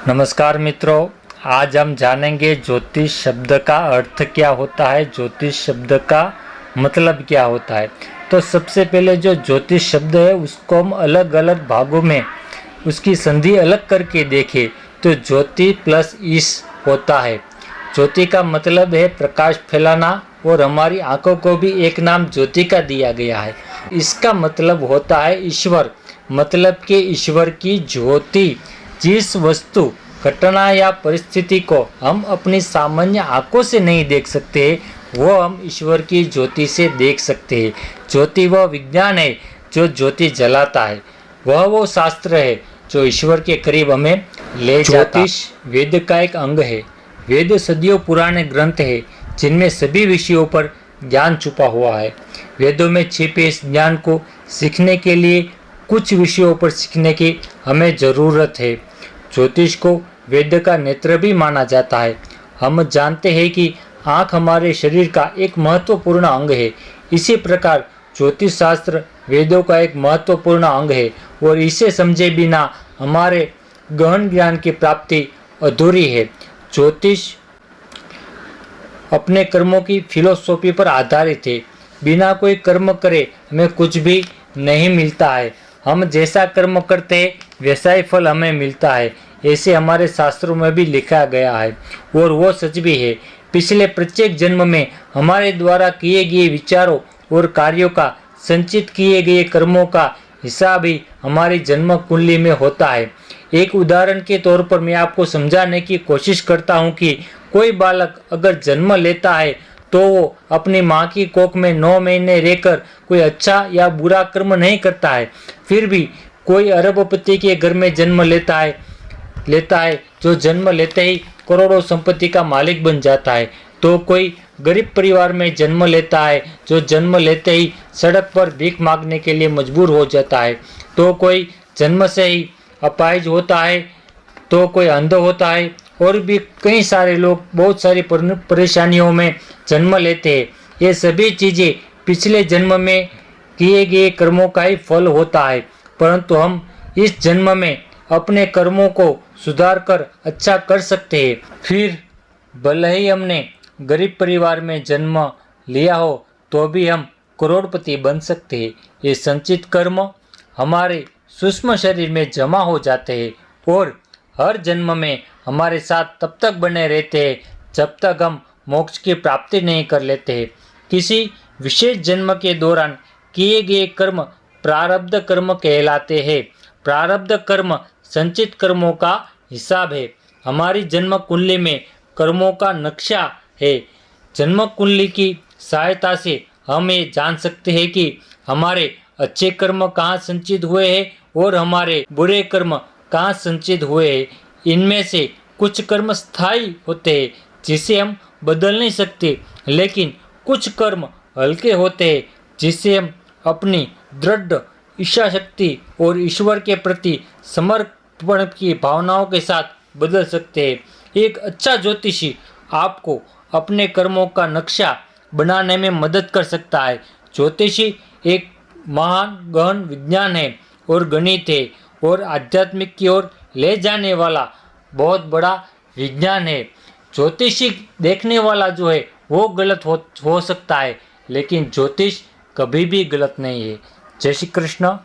नमस्कार मित्रों, आज हम जानेंगे ज्योतिष शब्द का अर्थ क्या होता है, ज्योतिष शब्द का मतलब क्या होता है। तो सबसे पहले जो ज्योतिष शब्द है उसको हम अलग अलग भागों में उसकी संधि अलग करके देखें तो ज्योति प्लस ईश होता है। ज्योति का मतलब है प्रकाश फैलाना और हमारी आंखों को भी एक नाम ज्योति का दिया गया है। इसका मतलब होता है ईश्वर, मतलब कि ईश्वर की ज्योति। जिस वस्तु, घटना या परिस्थिति को हम अपनी सामान्य आंखों से नहीं देख सकते वो हम ईश्वर की ज्योति से देख सकते हैं। ज्योति वह विज्ञान है जो ज्योति जलाता है, वह वो शास्त्र है जो ईश्वर के करीब हमें ले जाता है। ज्योतिष वेद का एक अंग है। वेद सदियों पुराने ग्रंथ है जिनमें सभी विषयों पर ज्ञान छुपा हुआ है। वेदों में छिपे इस ज्ञान को सीखने के लिए कुछ विषयों पर सीखने की हमें ज़रूरत है। ज्योतिष को वेद का नेत्र भी माना जाता है। हम जानते हैं कि आँख हमारे शरीर का एक महत्वपूर्ण अंग है। इसी प्रकार ज्योतिष शास्त्र वेदों का एक महत्वपूर्ण अंग है और इसे समझे बिना हमारे गहन ज्ञान की प्राप्ति अधूरी है। ज्योतिष अपने कर्मों की फिलोसॉफी पर आधारित है। बिना कोई कर्म करे हमें कुछ भी नहीं मिलता है। हम जैसा कर्म करते हैं वैसा ही फल हमें मिलता है, ऐसे हमारे शास्त्रों में भी लिखा गया है और वो सच भी है। पिछले प्रत्येक जन्म में हमारे द्वारा किए गए विचारों और कार्यों का, संचित किए गए कर्मों का हिसाब ही हमारी जन्म कुंडली में होता है। एक उदाहरण के तौर पर मैं आपको समझाने की कोशिश करता हूँ कि कोई बालक अगर जन्म लेता है तो वो अपनी माँ की कोख में 9 महीने रहकर कोई अच्छा या बुरा कर्म नहीं करता है। फिर भी कोई अरबपति के घर में जन्म लेता है जो जन्म लेते ही करोड़ों संपत्ति का मालिक बन जाता है। तो कोई गरीब परिवार में जन्म लेता है जो जन्म लेते ही सड़क पर भीख मांगने के लिए मजबूर हो जाता है। तो कोई जन्म से ही अपाहिज होता है, तो कोई अंध होता है और भी कई सारे लोग बहुत सारी परेशानियों में जन्म लेते हैं। ये सभी चीज़ें पिछले जन्म में किए गए कर्मों का ही फल होता है, परंतु हम इस जन्म में अपने कर्मों को सुधार कर अच्छा कर सकते हैं। फिर भले ही हमने गरीब परिवार में जन्म लिया हो तो भी हम करोड़पति बन सकते हैं। ये संचित कर्म हमारे सूक्ष्म शरीर में जमा हो जाते हैं और हर जन्म में हमारे साथ तब तक बने रहते हैं जब तक हम मोक्ष की प्राप्ति नहीं कर लेते हैं। किसी विशेष जन्म के दौरान किए गए कर्म प्रारब्ध कर्म कहलाते हैं। प्रारब्ध कर्म संचित कर्मों का हिसाब है। हमारी जन्म कुंडली में कर्मों का नक्शा है। जन्म कुंडली की सहायता से हम ये जान सकते हैं कि हमारे अच्छे कर्म कहाँ संचित हुए हैं और हमारे बुरे कर्म कहाँ संचित हुए हैं। इनमें से कुछ कर्म स्थायी होते हैं जिसे हम बदल नहीं सकते, लेकिन कुछ कर्म हल्के होते हैं जिसे हम अपनी दृढ़ इच्छा शक्ति और ईश्वर के प्रति समर्पण की भावनाओं के साथ बदल सकते हैं। एक अच्छा ज्योतिषी आपको अपने कर्मों का नक्शा बनाने में मदद कर सकता है। ज्योतिषी एक महान गहन विज्ञान है और गणित है और आध्यात्मिक की ओर ले जाने वाला बहुत बड़ा विज्ञान है। ज्योतिषी देखने वाला जो है वो गलत हो सकता है, लेकिन ज्योतिष कभी भी गलत नहीं है। जय श्री कृष्ण।